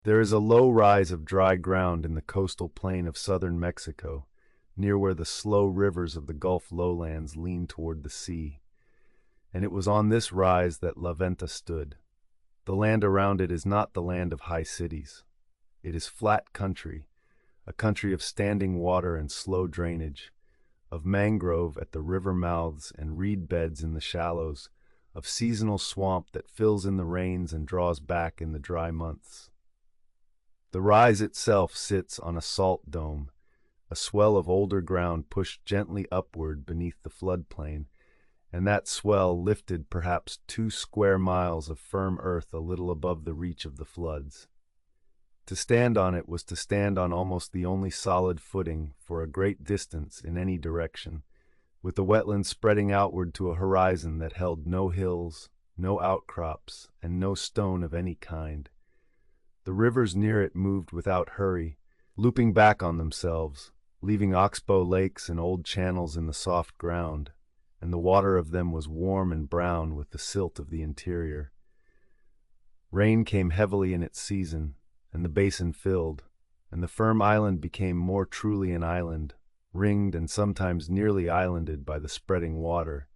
There is a low rise of dry ground in the coastal plain of southern Mexico, near where the slow rivers of the Gulf lowlands lean toward the sea, and it was on this rise that La Venta stood. The land around it is not the land of high cities. It is flat country, a country of standing water and slow drainage, of mangrove at the river mouths and reed beds in the shallows, of seasonal swamp that fills in the rains and draws back in the dry months. The rise itself sits on a salt dome, a swell of older ground pushed gently upward beneath the floodplain, and that swell lifted perhaps 2 square miles of firm earth a little above the reach of the floods. To stand on it was to stand on almost the only solid footing for a great distance in any direction, with the wetlands spreading outward to a horizon that held no hills, no outcrops, and no stone of any kind. The rivers near it moved without hurry, looping back on themselves, leaving oxbow lakes and old channels in the soft ground, and the water of them was warm and brown with the silt of the interior. Rain came heavily in its season, and the basin filled, and the firm island became more truly an island, ringed and sometimes nearly islanded by the spreading water.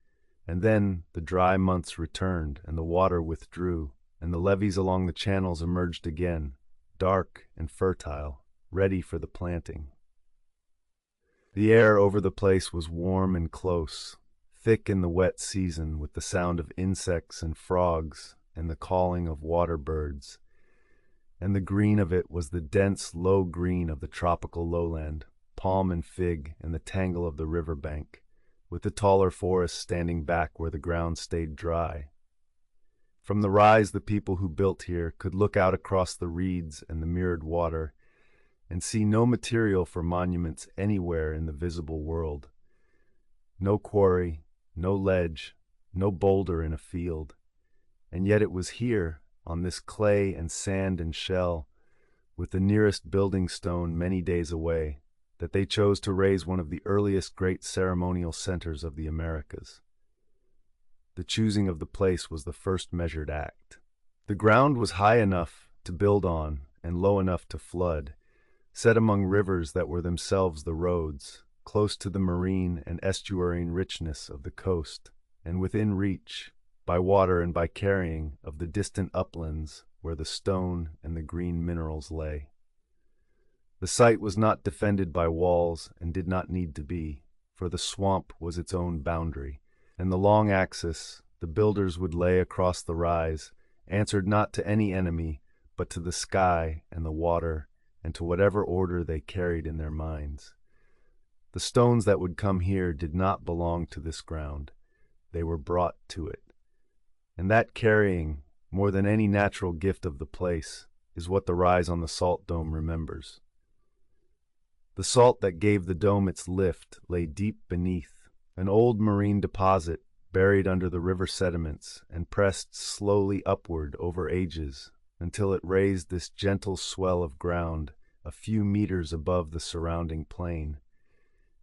And then the dry months returned, and the water withdrew, and the levees along the channels emerged again, dark and fertile, ready for the planting. The air over the place was warm and close, thick in the wet season with the sound of insects and frogs and the calling of water birds, and the green of it was the dense, low green of the tropical lowland, palm and fig and the tangle of the river bank, with the taller forests standing back where the ground stayed dry. From the rise the people who built here could look out across the reeds and the mirrored water and see no material for monuments anywhere in the visible world. No quarry, no ledge, no boulder in a field. And yet it was here, on this clay and sand and shell, with the nearest building stone many days away, that they chose to raise one of the earliest great ceremonial centers of the Americas. The choosing of the place was the first measured act. The ground was high enough to build on and low enough to flood, set among rivers that were themselves the roads, close to the marine and estuarine richness of the coast, and within reach, by water and by carrying, of the distant uplands where the stone and the green minerals lay. The site was not defended by walls and did not need to be, for the swamp was its own boundary, and the long axis the builders would lay across the rise answered not to any enemy, but to the sky and the water and to whatever order they carried in their minds. The stones that would come here did not belong to this ground. They were brought to it. And that carrying, more than any natural gift of the place, is what the rise on the salt dome remembers. The salt that gave the dome its lift lay deep beneath, an old marine deposit buried under the river sediments and pressed slowly upward over ages until it raised this gentle swell of ground a few meters above the surrounding plain.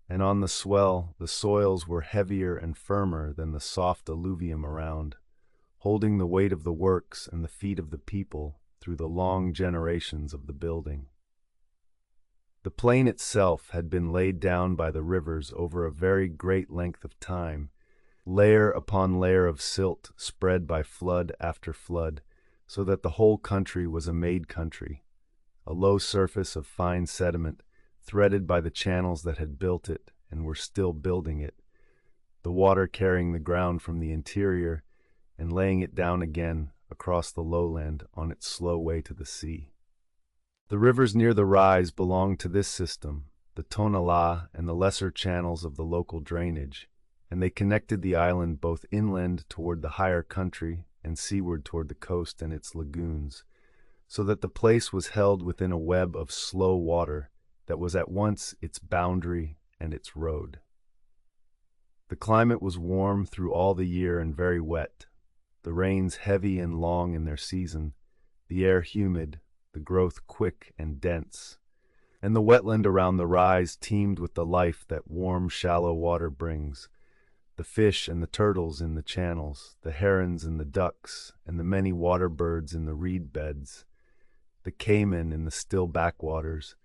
And on the swell the soils were heavier and firmer than the soft alluvium around, holding the weight of the works and the feet of the people through the long generations of the building. The plain itself had been laid down by the rivers over a very great length of time, layer upon layer of silt spread by flood after flood, so that the whole country was a made country, a low surface of fine sediment, threaded by the channels that had built it and were still building it, the water carrying the ground from the interior and laying it down again across the lowland on its slow way to the sea. The rivers near the rise belonged to this system, the Tonalá and the lesser channels of the local drainage, and they connected the island both inland toward the higher country and seaward toward the coast and its lagoons, so that the place was held within a web of slow water that was at once its boundary and its road. The climate was warm through all the year and very wet, the rains heavy and long in their season, the air humid, the growth quick and dense, and the wetland around the rise teemed with the life that warm, shallow water brings, the fish and the turtles in the channels, the herons and the ducks, and the many water birds in the reed beds, the cayman in the still backwaters,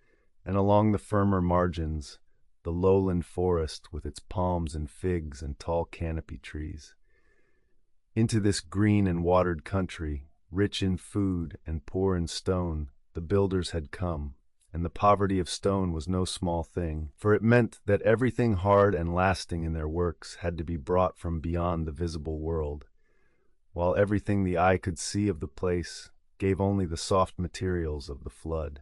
and along the firmer margins, the lowland forest with its palms and figs and tall canopy trees. Into this green and watered country, rich in food and poor in stone, the builders had come, and the poverty of stone was no small thing, for it meant that everything hard and lasting in their works had to be brought from beyond the visible world, while everything the eye could see of the place gave only the soft materials of the flood.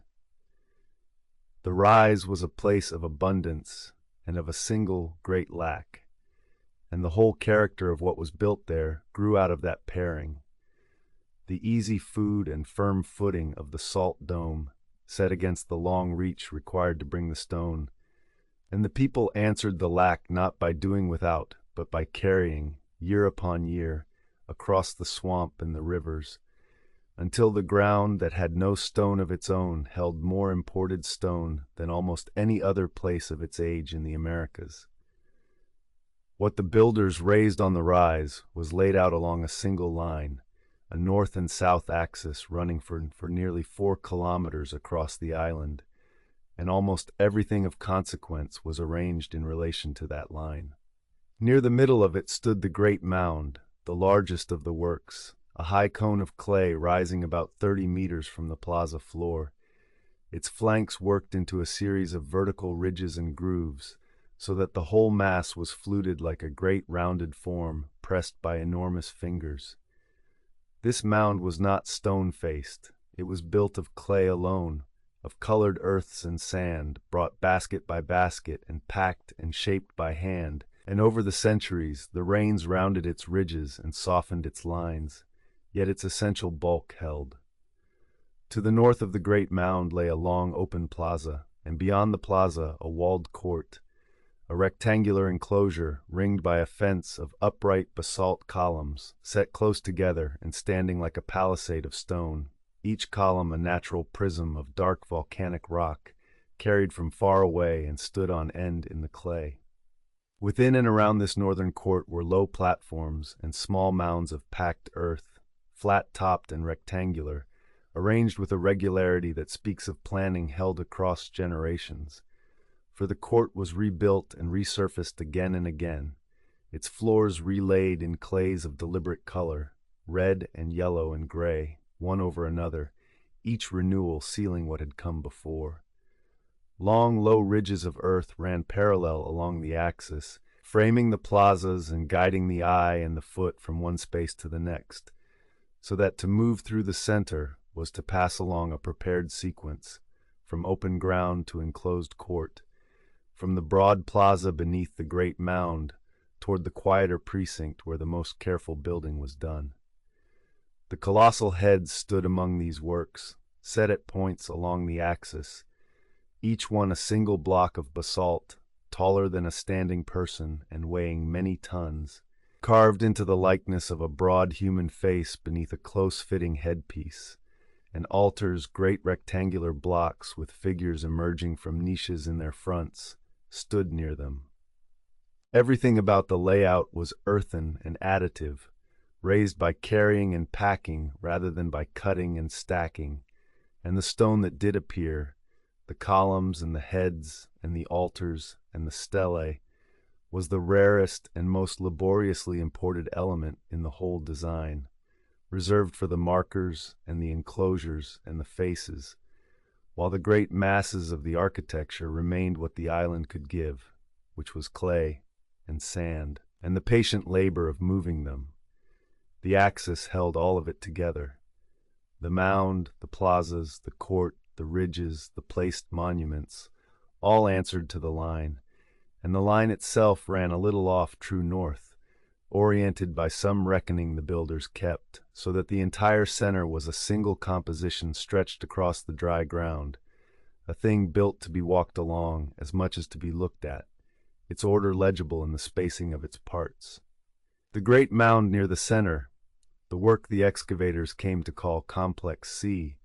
The rise was a place of abundance and of a single great lack, and the whole character of what was built there grew out of that pairing. The easy food and firm footing of the salt dome set against the long reach required to bring the stone, and the people answered the lack not by doing without, but by carrying, year upon year, across the swamp and the rivers, until the ground that had no stone of its own held more imported stone than almost any other place of its age in the Americas. What the builders raised on the rise was laid out along a single line, a north and south axis running for nearly 4 kilometers across the island, and almost everything of consequence was arranged in relation to that line. Near the middle of it stood the great mound, the largest of the works, a high cone of clay rising about 30 meters from the plaza floor, its flanks worked into a series of vertical ridges and grooves, so that the whole mass was fluted like a great rounded form pressed by enormous fingers. This mound was not stone-faced. It was built of clay alone, of colored earths and sand, brought basket by basket and packed and shaped by hand, and over the centuries the rains rounded its ridges and softened its lines, yet its essential bulk held. To the north of the great mound lay a long open plaza, and beyond the plaza a walled court, a rectangular enclosure ringed by a fence of upright basalt columns set close together and standing like a palisade of stone, each column a natural prism of dark volcanic rock carried from far away and stood on end in the clay. Within and around this northern court were low platforms and small mounds of packed earth, flat-topped and rectangular, arranged with a regularity that speaks of planning held across generations. For the court was rebuilt and resurfaced again and again, its floors relaid in clays of deliberate color, red and yellow and gray, one over another, each renewal sealing what had come before. Long, low ridges of earth ran parallel along the axis, framing the plazas and guiding the eye and the foot from one space to the next, so that to move through the center was to pass along a prepared sequence, from open ground to enclosed court, from the broad plaza beneath the great mound toward the quieter precinct where the most careful building was done. The colossal heads stood among these works, set at points along the axis, each one a single block of basalt, taller than a standing person and weighing many tons, carved into the likeness of a broad human face beneath a close-fitting headpiece, and altars, great rectangular blocks with figures emerging from niches in their fronts, stood near them. Everything about the layout was earthen and additive, raised by carrying and packing rather than by cutting and stacking, and the stone that did appear, the columns and the heads and the altars and the stelae, was the rarest and most laboriously imported element in the whole design, reserved for the markers and the enclosures and the faces, while the great masses of the architecture remained what the island could give, which was clay and sand, and the patient labor of moving them. The axis held all of it together. The mound, the plazas, the court, the ridges, the placed monuments, all answered to the line, and the line itself ran a little off true north, oriented by some reckoning the builders kept, so that the entire center was a single composition stretched across the dry ground, a thing built to be walked along as much as to be looked at, its order legible in the spacing of its parts. The great mound near the center, the work the excavators came to call Complex C,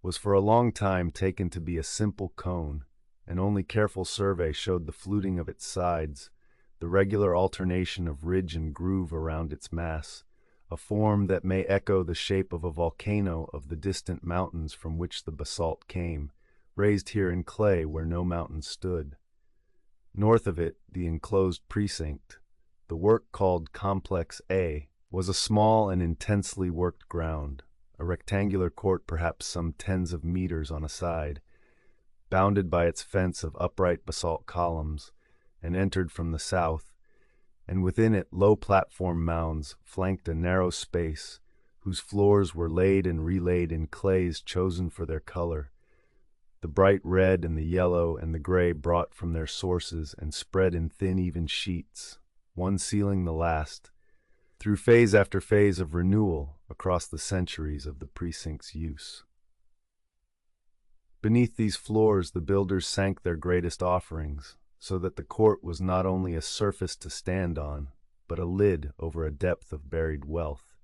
was for a long time taken to be a simple cone, and only careful survey showed the fluting of its sides, the regular alternation of ridge and groove around its mass, a form that may echo the shape of a volcano of the distant mountains from which the basalt came, raised here in clay where no mountain stood. North of it, the enclosed precinct, the work called Complex A, was a small and intensely worked ground, a rectangular court perhaps some tens of meters on a side, bounded by its fence of upright basalt columns, and entered from the south, and within it low platform mounds flanked a narrow space whose floors were laid and relaid in clays chosen for their color, the bright red and the yellow and the gray brought from their sources and spread in thin even sheets, one sealing the last, through phase after phase of renewal across the centuries of the precinct's use. Beneath these floors the builders sank their greatest offerings, so that the court was not only a surface to stand on, but a lid over a depth of buried wealth,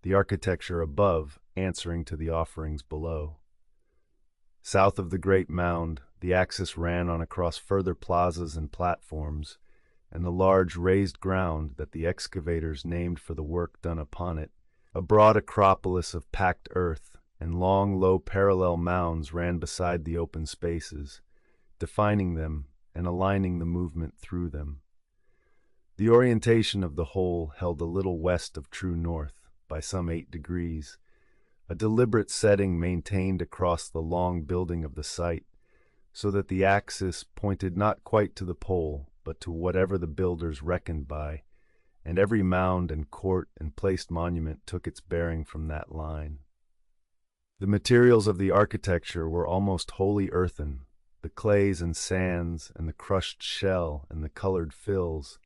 the architecture above answering to the offerings below. South of the great mound, the axis ran on across further plazas and platforms, and the large raised ground that the excavators named for the work done upon it, a broad acropolis of packed earth, and long, low parallel mounds ran beside the open spaces, defining them and aligning the movement through them. The orientation of the whole held a little west of true north, by some 8 degrees, a deliberate setting maintained across the long building of the site, so that the axis pointed not quite to the pole, but to whatever the builders reckoned by, and every mound and court and placed monument took its bearing from that line. The materials of the architecture were almost wholly earthen, the clays and sands and the crushed shell and the colored fills,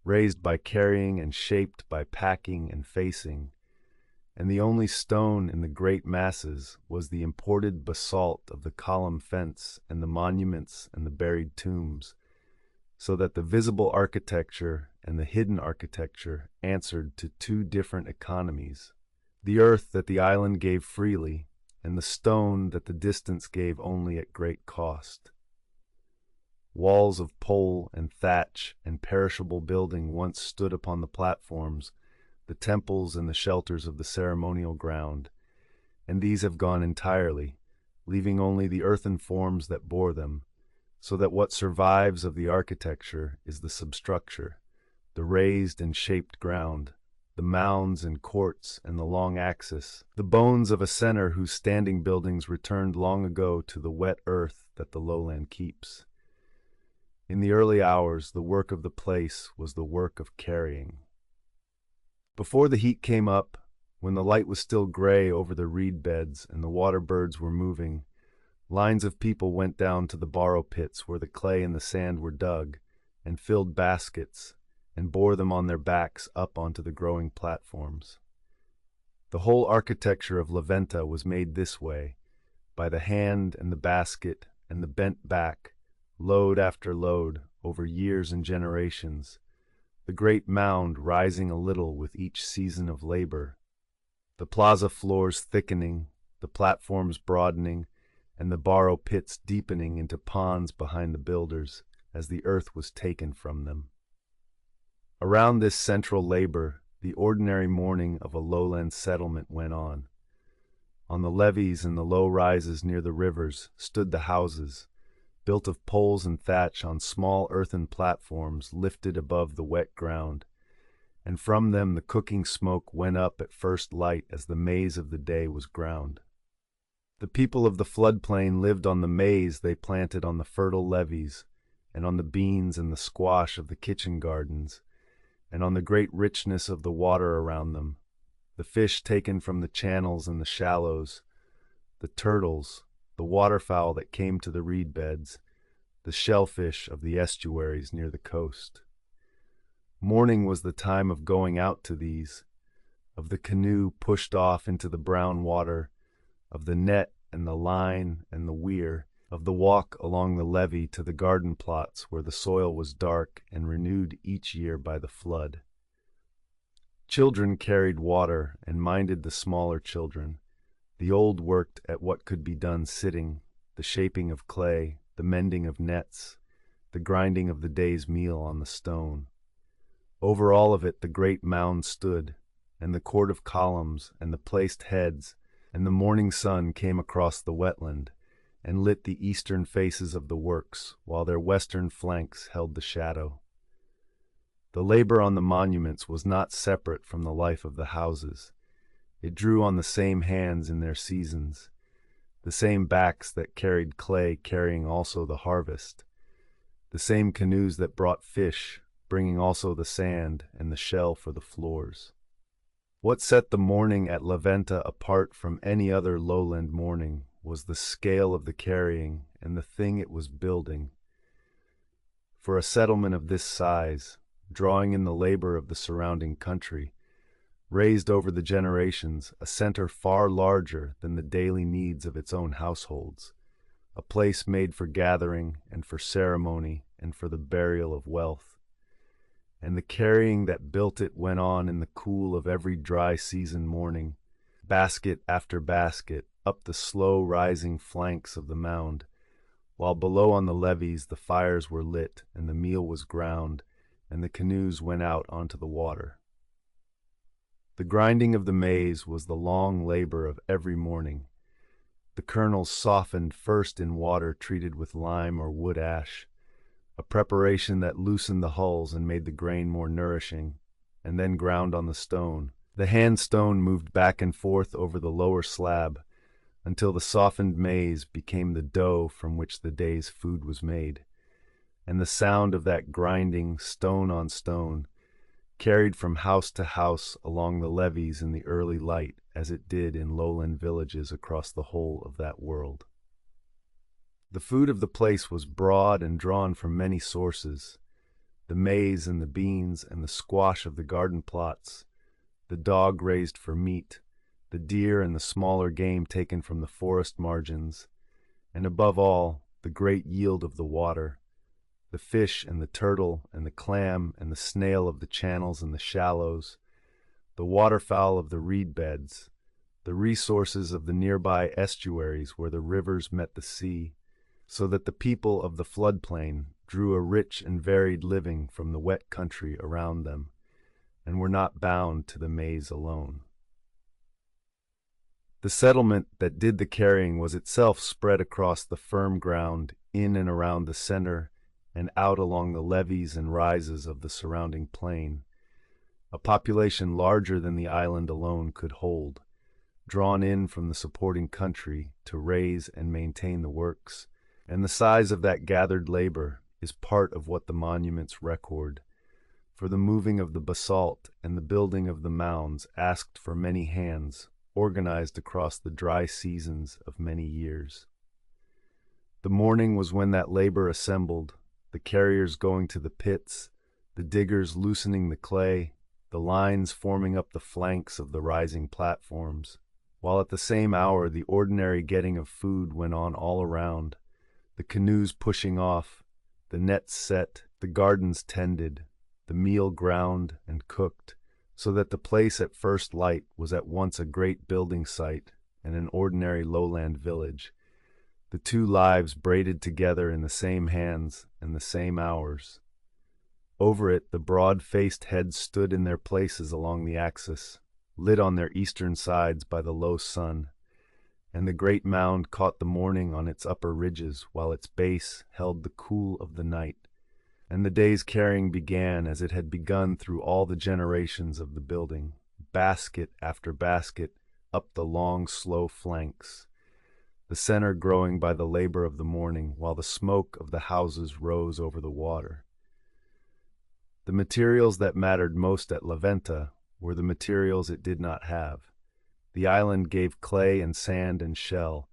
raised by carrying and shaped by packing and facing, and the only stone in the great masses was the imported basalt of the column fence and the monuments and the buried tombs, so that the visible architecture and the hidden architecture answered to 2 different economies, the earth that the island gave freely, and the stone that the distance gave only at great cost. Walls of pole and thatch and perishable building once stood upon the platforms, the temples and the shelters of the ceremonial ground, and these have gone entirely, leaving only the earthen forms that bore them, so that what survives of the architecture is the substructure, the raised and shaped ground, the mounds and courts and the long axis, the bones of a center whose standing buildings returned long ago to the wet earth that the lowland keeps. In the early hours, the work of the place was the work of carrying. Before the heat came up, when the light was still gray over the reed beds and the water birds were moving, lines of people went down to the borrow pits where the clay and the sand were dug, and filled baskets, and bore them on their backs up onto the growing platforms. The whole architecture of Venta was made this way, by the hand and the basket and the bent back, load after load, over years and generations, the great mound rising a little with each season of labor, the plaza floors thickening, the platforms broadening, and the borrow pits deepening into ponds behind the builders as the earth was taken from them. Around this central labor, the ordinary morning of a lowland settlement went on. On the levees and the low rises near the rivers stood the houses, built of poles and thatch on small earthen platforms lifted above the wet ground, and from them the cooking smoke went up at first light as the maize of the day was ground. The people of the floodplain lived on the maize they planted on the fertile levees, and on the beans and the squash of the kitchen gardens, and on the great richness of the water around them, the fish taken from the channels and the shallows, the turtles, the waterfowl that came to the reed beds, the shellfish of the estuaries near the coast. Morning was the time of going out to these, of the canoe pushed off into the brown water, of the net and the line and the weir, of the walk along the levee to the garden plots where the soil was dark and renewed each year by the flood. Children carried water and minded the smaller children. The old worked at what could be done sitting, the shaping of clay, the mending of nets, the grinding of the day's meal on the stone. Over all of it the great mound stood, and the court of columns, and the placed heads, and the morning sun came across the wetland, and lit the eastern faces of the works, while their western flanks held the shadow. The labor on the monuments was not separate from the life of the houses. It drew on the same hands in their seasons, the same backs that carried clay carrying also the harvest, the same canoes that brought fish, bringing also the sand and the shell for the floors. What set the morning at Venta apart from any other lowland morning was the scale of the carrying and the thing it was building. For a settlement of this size, drawing in the labor of the surrounding country, raised over the generations a center far larger than the daily needs of its own households, a place made for gathering and for ceremony and for the burial of wealth. And the carrying that built it went on in the cool of every dry season morning, basket after basket, up the slow rising flanks of the mound, while below on the levees the fires were lit and the meal was ground, and the canoes went out onto the water. The grinding of the maize was the long labor of every morning. The kernels softened first in water treated with lime or wood ash, a preparation that loosened the hulls and made the grain more nourishing, and then ground on the stone. The hand stone moved back and forth over the lower slab until the softened maize became the dough from which the day's food was made, and the sound of that grinding, stone on stone, carried from house to house along the levees in the early light as it did in lowland villages across the whole of that world. The food of the place was broad and drawn from many sources: the maize and the beans and the squash of the garden plots, the dog raised for meat, the deer and the smaller game taken from the forest margins, and above all, the great yield of the water, the fish and the turtle and the clam and the snail of the channels and the shallows, the waterfowl of the reed beds, the resources of the nearby estuaries where the rivers met the sea, so that the people of the floodplain drew a rich and varied living from the wet country around them, and were not bound to the maize alone. The settlement that did the carrying was itself spread across the firm ground in and around the center and out along the levees and rises of the surrounding plain, a population larger than the island alone could hold, drawn in from the supporting country to raise and maintain the works, and the size of that gathered labor is part of what the monuments record, for the moving of the basalt and the building of the mounds asked for many hands, organized across the dry seasons of many years. The morning was when that labor assembled, the carriers going to the pits, the diggers loosening the clay, the lines forming up the flanks of the rising platforms, while at the same hour the ordinary getting of food went on all around, the canoes pushing off, the nets set, the gardens tended, the meal ground and cooked, so that the place at first light was at once a great building site and an ordinary lowland village, the two lives braided together in the same hands and the same hours. Over it the broad-faced heads stood in their places along the axis, lit on their eastern sides by the low sun, and the great mound caught the morning on its upper ridges while its base held the cool of the night, and the day's carrying began as it had begun through all the generations of the building, basket after basket up the long, slow flanks, the center growing by the labor of the morning while the smoke of the houses rose over the water. The materials that mattered most at Venta were the materials it did not have. The island gave clay and sand and shell,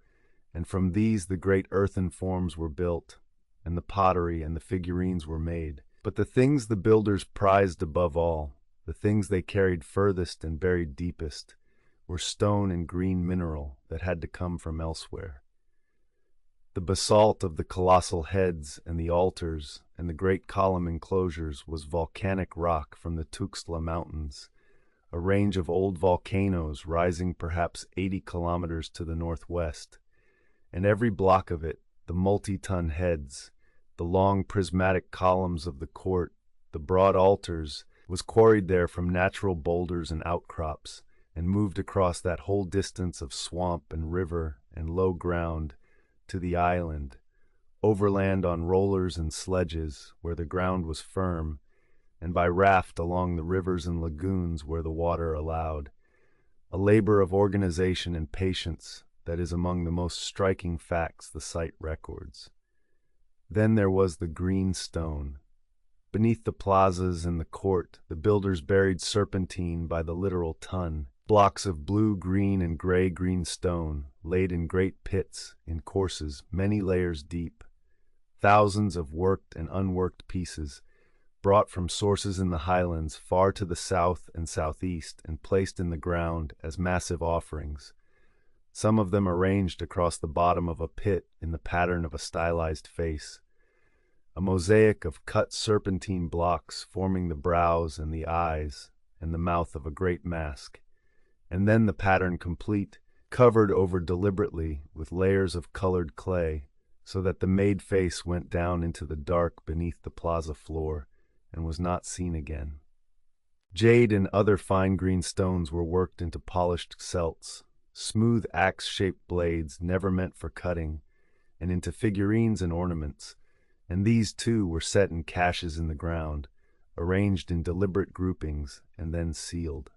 and from these the great earthen forms were built, and the pottery and the figurines were made. But the things the builders prized above all, the things they carried furthest and buried deepest, were stone and green mineral that had to come from elsewhere. The basalt of the colossal heads and the altars and the great column enclosures was volcanic rock from the Tuxtla Mountains, a range of old volcanoes rising perhaps 80 kilometers to the northwest, and every block of it, the multi-ton heads, the long prismatic columns of the court, the broad altars was quarried there from natural boulders and outcrops, and moved across that whole distance of swamp and river and low ground to the island, overland on rollers and sledges where the ground was firm, and by raft along the rivers and lagoons where the water allowed, a labor of organization and patience that is among the most striking facts the site records. Then there was the green stone. Beneath the plazas and the court, the builders buried serpentine by the literal ton, blocks of blue, green, and gray-green stone, laid in great pits, in courses many layers deep. Thousands of worked and unworked pieces, brought from sources in the highlands far to the south and southeast and placed in the ground as massive offerings, some of them arranged across the bottom of a pit in the pattern of a stylized face, a mosaic of cut serpentine blocks forming the brows and the eyes and the mouth of a great mask, and then the pattern complete, covered over deliberately with layers of colored clay, so that the made face went down into the dark beneath the plaza floor and was not seen again. Jade and other fine green stones were worked into polished celts, smooth axe-shaped blades never meant for cutting, and into figurines and ornaments, and these too were set in caches in the ground, arranged in deliberate groupings and then sealed.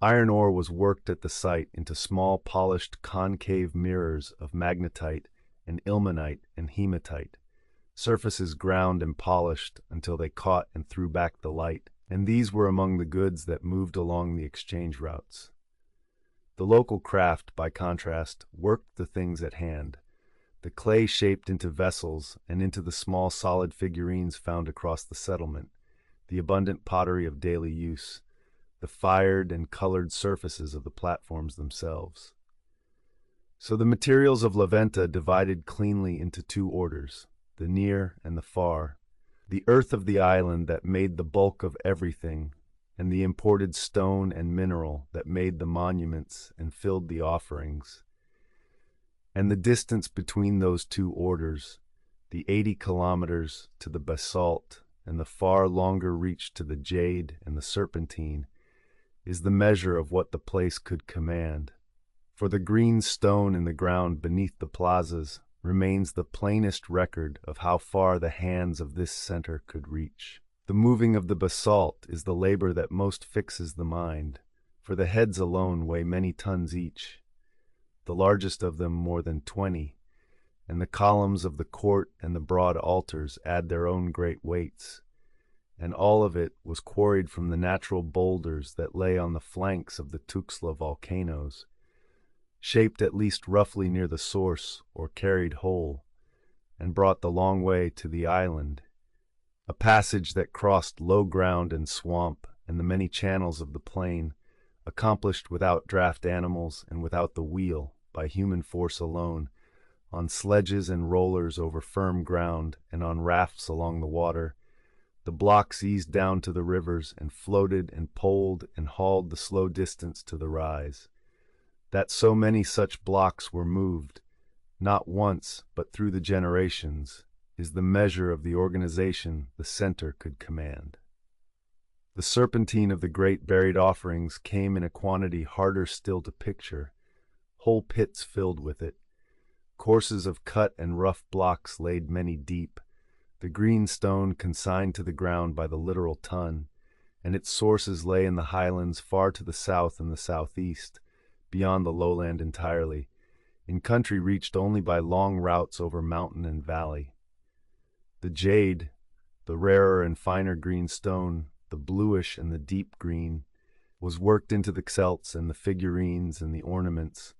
Iron ore was worked at the site into small polished concave mirrors of magnetite and ilmenite and hematite, surfaces ground and polished until they caught and threw back the light, and these were among the goods that moved along the exchange routes. The local craft, by contrast, worked the things at hand, the clay shaped into vessels and into the small solid figurines found across the settlement, the abundant pottery of daily use, the fired and colored surfaces of the platforms themselves. So the materials of Venta divided cleanly into two orders, the near and the far, the earth of the island that made the bulk of everything, and the imported stone and mineral that made the monuments and filled the offerings. And the distance between those two orders, the 80 kilometers to the basalt and the far longer reach to the jade and the serpentine, is the measure of what the place could command. For the green stone in the ground beneath the plazas remains the plainest record of how far the hands of this center could reach. The moving of the basalt is the labor that most fixes the mind, for the heads alone weigh many tons each, the largest of them more than 20, and the columns of the court and the broad altars add their own great weights, and all of it was quarried from the natural boulders that lay on the flanks of the Tuxtla volcanoes, shaped at least roughly near the source or carried whole, and brought the long way to the island, a passage that crossed low ground and swamp and the many channels of the plain, accomplished without draft animals and without the wheel, by human force alone, on sledges and rollers over firm ground and on rafts along the water. The blocks eased down to the rivers and floated and poled and hauled the slow distance to the rise. That so many such blocks were moved, not once but through the generations, is the measure of the organization the center could command. The serpentine of the great buried offerings came in a quantity harder still to picture, whole pits filled with it, courses of cut and rough blocks laid many deep, the green stone consigned to the ground by the literal ton, and its sources lay in the highlands far to the south and the southeast, beyond the lowland entirely, in country reached only by long routes over mountain and valley. The jade, the rarer and finer green stone, the bluish and the deep green, was worked into the celts and the figurines and the ornaments,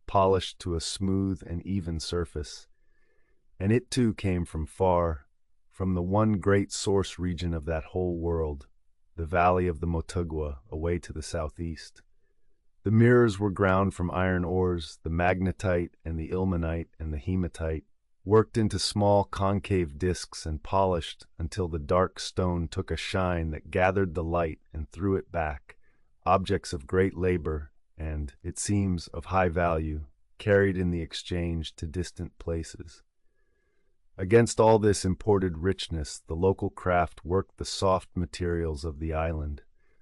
polished to a smooth and even surface, and it too came from far, from the one great source region of that whole world, the valley of the Motugua, away to the southeast. The mirrors were ground from iron ores, the magnetite and the ilmenite and the hematite, worked into small concave discs and polished until the dark stone took a shine that gathered the light and threw it back, objects of great labor and, it seems, of high value, carried in the exchange to distant places. Against all this imported richness, the local craft worked the soft materials of the island.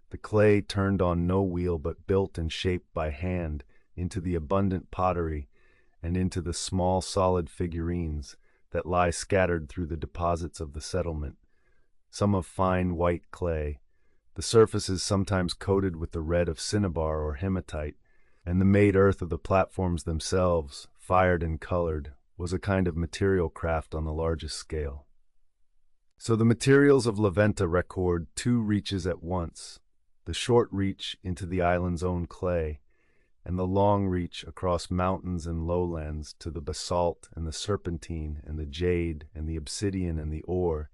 The clay turned on no wheel but built and shaped by hand into the abundant pottery and into the small solid figurines that lie scattered through the deposits of the settlement, some of fine white clay, the surfaces sometimes coated with the red of cinnabar or hematite, and the made earth of the platforms themselves, fired and colored, was a kind of material craft on the largest scale. So the materials of Venta record two reaches at once, the short reach into the island's own clay, and the long reach across mountains and lowlands to the basalt and the serpentine and the jade and the obsidian and the ore,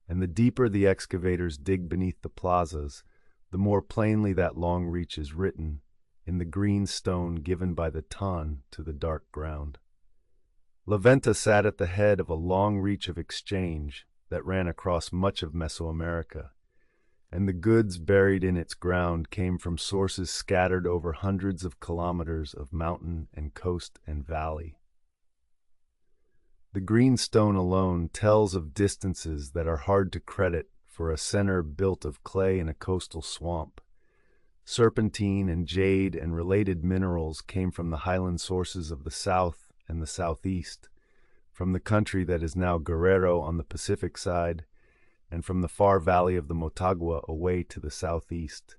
and the deeper the excavators dig beneath the plazas, the more plainly that long reach is written in the green stone given by the ton to the dark ground. Venta sat at the head of a long reach of exchange that ran across much of Mesoamerica, and the goods buried in its ground came from sources scattered over hundreds of kilometers of mountain and coast and valley. The green stone alone tells of distances that are hard to credit for a center built of clay in a coastal swamp. Serpentine and jade and related minerals came from the highland sources of the south and the southeast, from the country that is now Guerrero on the Pacific side, and from the far valley of the Motagua away to the southeast,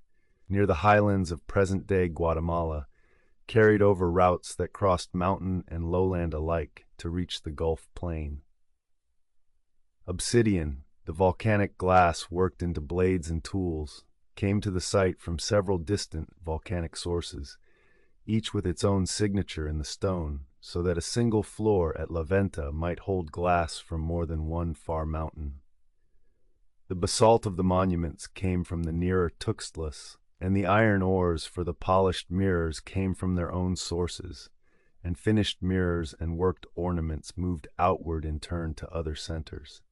near the highlands of present-day Guatemala, carried over routes that crossed mountain and lowland alike to reach the Gulf Plain. Obsidian, the volcanic glass worked into blades and tools, came to the site from several distant volcanic sources, each with its own signature in the stone, so that a single floor at Venta might hold glass from more than one far mountain. The basalt of the monuments came from the nearer Tuxtlas, and the iron ores for the polished mirrors came from their own sources, and finished mirrors and worked ornaments moved outward in turn to other centers.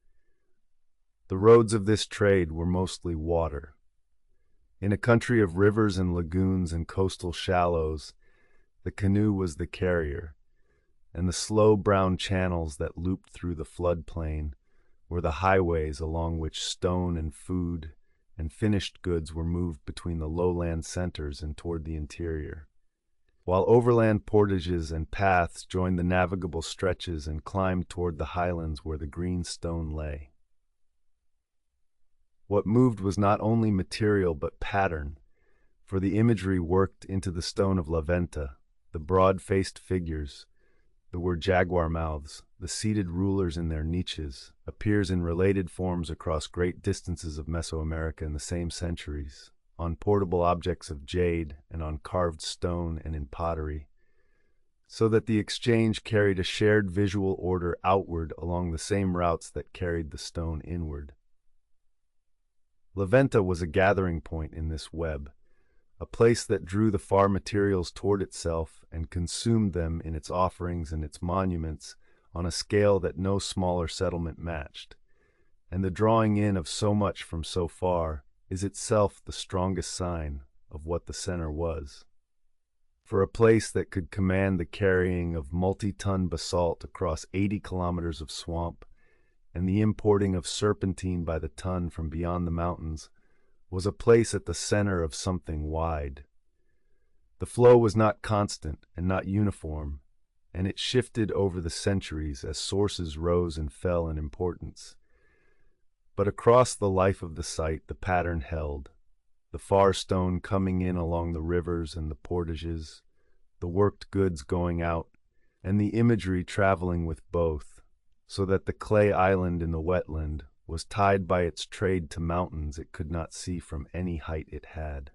The roads of this trade were mostly water. In a country of rivers and lagoons and coastal shallows, the canoe was the carrier, and the slow brown channels that looped through the floodplain were the highways along which stone and food and finished goods were moved between the lowland centers and toward the interior, while overland portages and paths joined the navigable stretches and climbed toward the highlands where the green stone lay. What moved was not only material but pattern, for the imagery worked into the stone of Venta, the broad-faced figures, the word jaguar mouths, the seated rulers in their niches, appears in related forms across great distances of Mesoamerica in the same centuries, on portable objects of jade and on carved stone and in pottery, so that the exchange carried a shared visual order outward along the same routes that carried the stone inward. Venta was a gathering point in this web, a place that drew the far materials toward itself and consumed them in its offerings and its monuments on a scale that no smaller settlement matched. And the drawing in of so much from so far is itself the strongest sign of what the center was. For a place that could command the carrying of multi-ton basalt across 80 kilometers of swamp and the importing of serpentine by the ton from beyond the mountains, was a place at the center of something wide. The flow was not constant and not uniform, and it shifted over the centuries as sources rose and fell in importance. But across the life of the site the pattern held, the far stone coming in along the rivers and the portages, the worked goods going out, and the imagery traveling with both, so that the clay island in the wetland was tied by its trade to mountains it could not see from any height it had.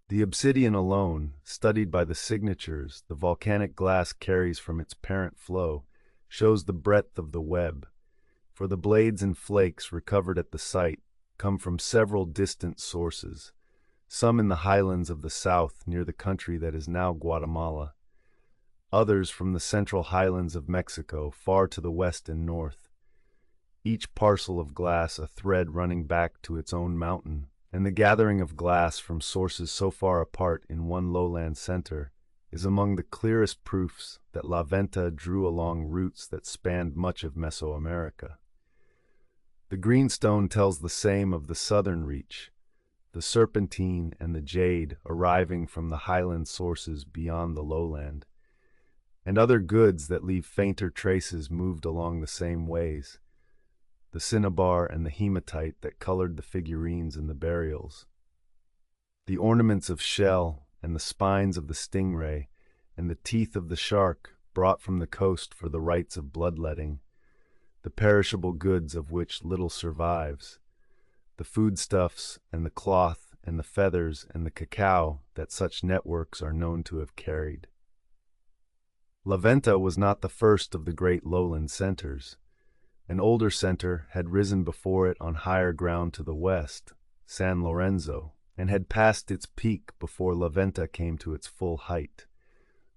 The obsidian alone, studied by the signatures the volcanic glass carries from its parent flow, shows the breadth of the web, for the blades and flakes recovered at the site come from several distant sources, some in the highlands of the south near the country that is now Guatemala, others from the central highlands of Mexico far to the west and north, each parcel of glass a thread running back to its own mountain, and the gathering of glass from sources so far apart in one lowland center is among the clearest proofs that La Venta drew along routes that spanned much of Mesoamerica. The greenstone tells the same of the southern reach, the serpentine and the jade arriving from the highland sources beyond the lowland, and other goods that leave fainter traces moved along the same ways, the cinnabar and the hematite that colored the figurines in the burials, the ornaments of shell and the spines of the stingray and the teeth of the shark brought from the coast for the rites of bloodletting, the perishable goods of which little survives, the foodstuffs and the cloth and the feathers and the cacao that such networks are known to have carried. La Venta was not the first of the great lowland centers. An older center had risen before it on higher ground to the west, San Lorenzo, and had passed its peak before La Venta came to its full height,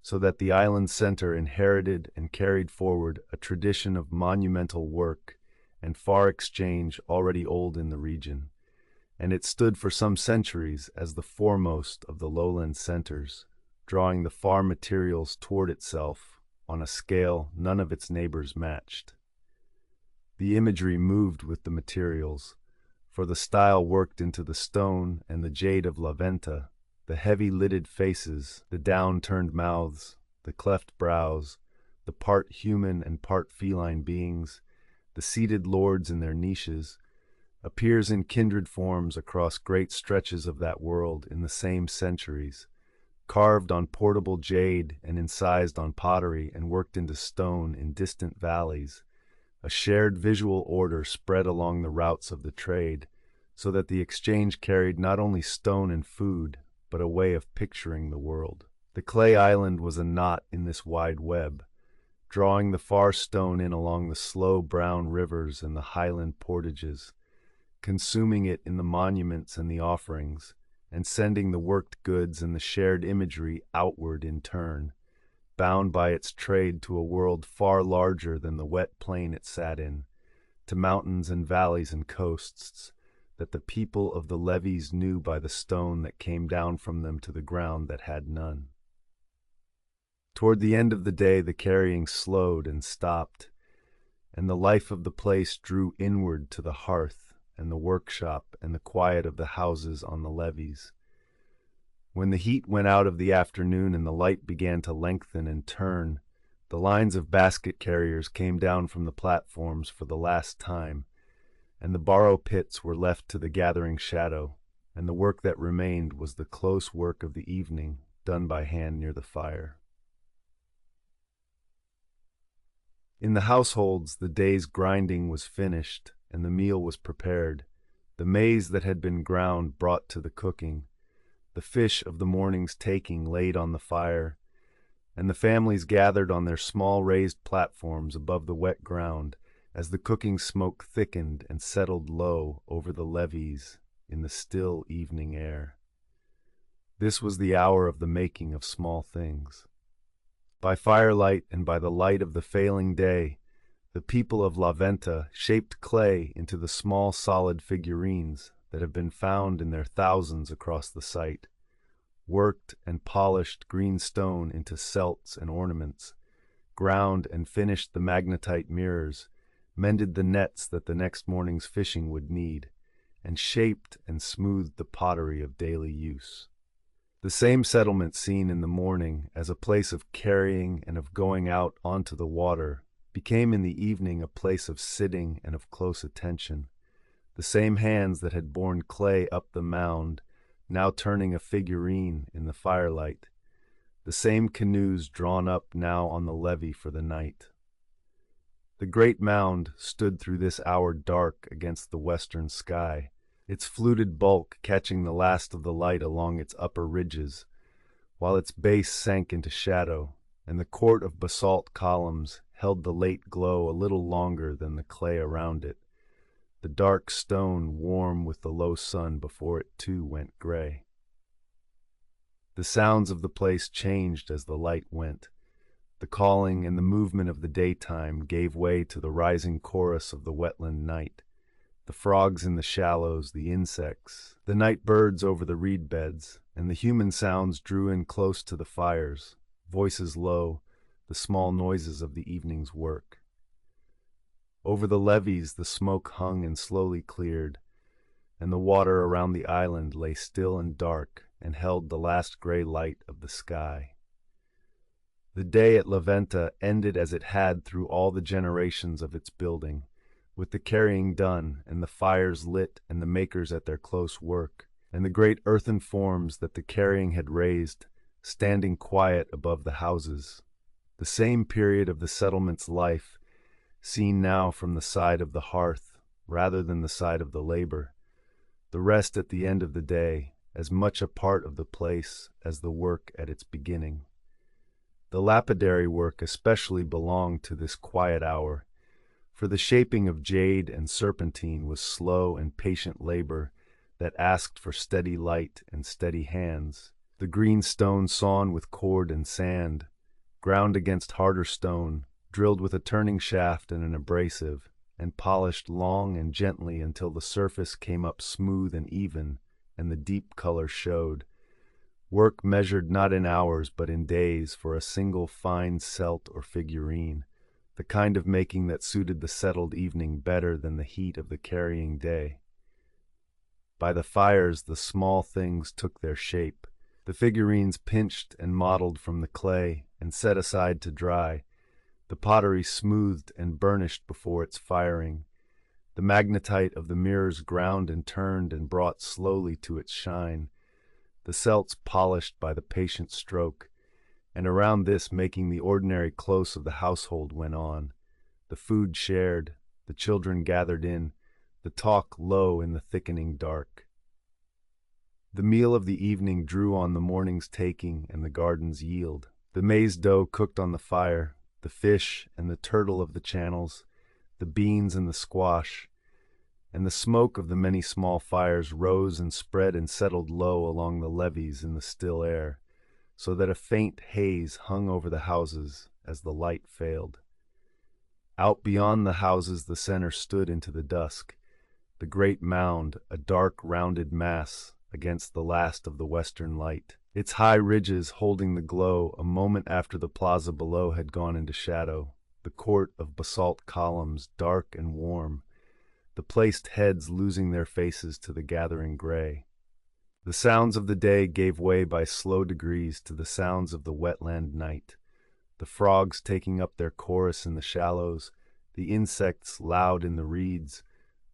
so that the island center inherited and carried forward a tradition of monumental work and far exchange already old in the region, and it stood for some centuries as the foremost of the lowland centers, drawing the far materials toward itself on a scale none of its neighbors matched. The imagery moved with the materials, for the style worked into the stone and the jade of La Venta, the heavy-lidded faces, the down-turned mouths, the cleft brows, the part human and part feline beings, the seated lords in their niches, appears in kindred forms across great stretches of that world in the same centuries, carved on portable jade and incised on pottery and worked into stone in distant valleys, a shared visual order spread along the routes of the trade, so that the exchange carried not only stone and food, but a way of picturing the world. The clay island was a knot in this wide web, drawing the far stone in along the slow brown rivers and the highland portages, consuming it in the monuments and the offerings, and sending the worked goods and the shared imagery outward in turn, bound by its trade to a world far larger than the wet plain it sat in, to mountains and valleys and coasts, that the people of the levees knew by the stone that came down from them to the ground that had none. Toward the end of the day the carrying slowed and stopped, and the life of the place drew inward to the hearth and the workshop and the quiet of the houses on the levees. When the heat went out of the afternoon and the light began to lengthen and turn, the lines of basket carriers came down from the platforms for the last time, and the borrow pits were left to the gathering shadow, and the work that remained was the close work of the evening done by hand near the fire. In the households the day's grinding was finished, and the meal was prepared, the maize that had been ground brought to the cooking, the fish of the morning's taking laid on the fire, and the families gathered on their small raised platforms above the wet ground as the cooking smoke thickened and settled low over the levees in the still evening air. This was the hour of the making of small things. By firelight and by the light of the failing day, the people of La Venta shaped clay into the small solid figurines that have been found in their thousands across the site, worked and polished green stone into celts and ornaments, ground and finished the magnetite mirrors, mended the nets that the next morning's fishing would need, and shaped and smoothed the pottery of daily use. The same settlement seen in the morning as a place of carrying and of going out onto the water became in the evening a place of sitting and of close attention. The same hands that had borne clay up the mound now turning a figurine in the firelight, the same canoes drawn up now on the levee for the night. The great mound stood through this hour dark against the western sky, its fluted bulk catching the last of the light along its upper ridges, while its base sank into shadow, and the court of basalt columns held the late glow a little longer than the clay around it, the dark stone warm with the low sun before it too went gray. The sounds of the place changed as the light went. The calling and the movement of the daytime gave way to the rising chorus of the wetland night, the frogs in the shallows, the insects, the night birds over the reed beds, and the human sounds drew in close to the fires, voices low, the small noises of the evening's work. Over the levees the smoke hung and slowly cleared, and the water around the island lay still and dark and held the last gray light of the sky. The day at Venta ended as it had through all the generations of its building, with the carrying done and the fires lit and the makers at their close work, and the great earthen forms that the carrying had raised, standing quiet above the houses. The same period of the settlement's life, seen now from the side of the hearth rather than the side of the labor, the rest at the end of the day, as much a part of the place as the work at its beginning. The lapidary work especially belonged to this quiet hour, for the shaping of jade and serpentine was slow and patient labor that asked for steady light and steady hands. The green stone sawn with cord and sand, ground against harder stone, drilled with a turning shaft and an abrasive, and polished long and gently until the surface came up smooth and even, and the deep color showed. Work measured not in hours but in days for a single fine celt or figurine, the kind of making that suited the settled evening better than the heat of the carrying day. By the fires the small things took their shape, the figurines pinched and modeled from the clay and set aside to dry, the pottery smoothed and burnished before its firing, the magnetite of the mirrors ground and turned and brought slowly to its shine, the celts polished by the patient stroke, and around this making the ordinary close of the household went on, the food shared, the children gathered in, the talk low in the thickening dark. The meal of the evening drew on the morning's taking and the garden's yield, the maize dough cooked on the fire, the fish and the turtle of the channels, the beans and the squash, and the smoke of the many small fires rose and spread and settled low along the levees in the still air, so that a faint haze hung over the houses as the light failed. Out beyond the houses the center stood into the dusk, the great mound, a dark rounded mass against the last of the western light, its high ridges holding the glow a moment after the plaza below had gone into shadow, the court of basalt columns dark and warm, the placed heads losing their faces to the gathering gray. The sounds of the day gave way by slow degrees to the sounds of the wetland night, the frogs taking up their chorus in the shallows, the insects loud in the reeds,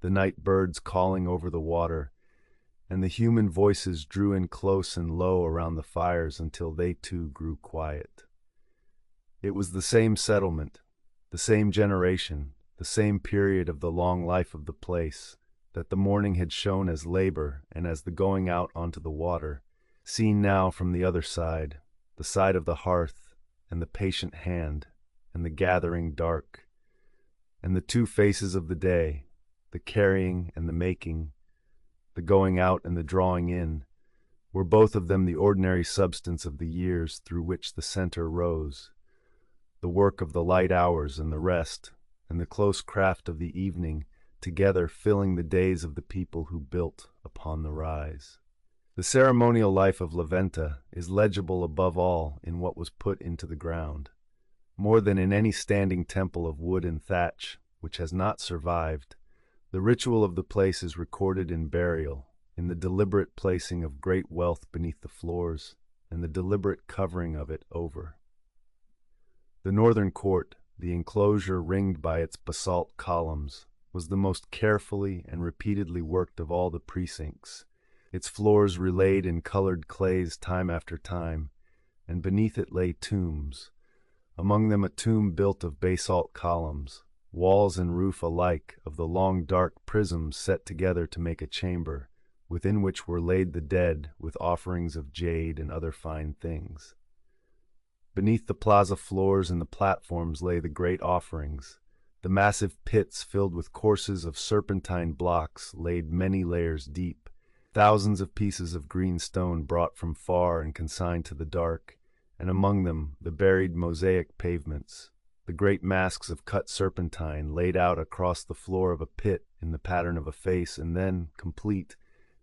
the night birds calling over the water, and the human voices drew in close and low around the fires until they too grew quiet. It was the same settlement, the same generation, the same period of the long life of the place, that the morning had shown as labor and as the going out onto the water, seen now from the other side, the side of the hearth, and the patient hand, and the gathering dark, and the two faces of the day, the carrying and the making, the going out and the drawing in, were both of them the ordinary substance of the years through which the center rose, the work of the light hours and the rest, and the close craft of the evening, together filling the days of the people who built upon the rise. The ceremonial life of Venta is legible above all in what was put into the ground, more than in any standing temple of wood and thatch, which has not survived. The ritual of the place is recorded in burial, in the deliberate placing of great wealth beneath the floors, and the deliberate covering of it over. The northern court, the enclosure ringed by its basalt columns, was the most carefully and repeatedly worked of all the precincts, its floors relaid in colored clays time after time, and beneath it lay tombs, among them a tomb built of basalt columns, walls and roof alike of the long dark prisms set together to make a chamber, within which were laid the dead with offerings of jade and other fine things. Beneath the plaza floors and the platforms lay the great offerings, the massive pits filled with courses of serpentine blocks laid many layers deep, thousands of pieces of green stone brought from far and consigned to the dark, and among them the buried mosaic pavements, the great masks of cut serpentine laid out across the floor of a pit in the pattern of a face, and then, complete,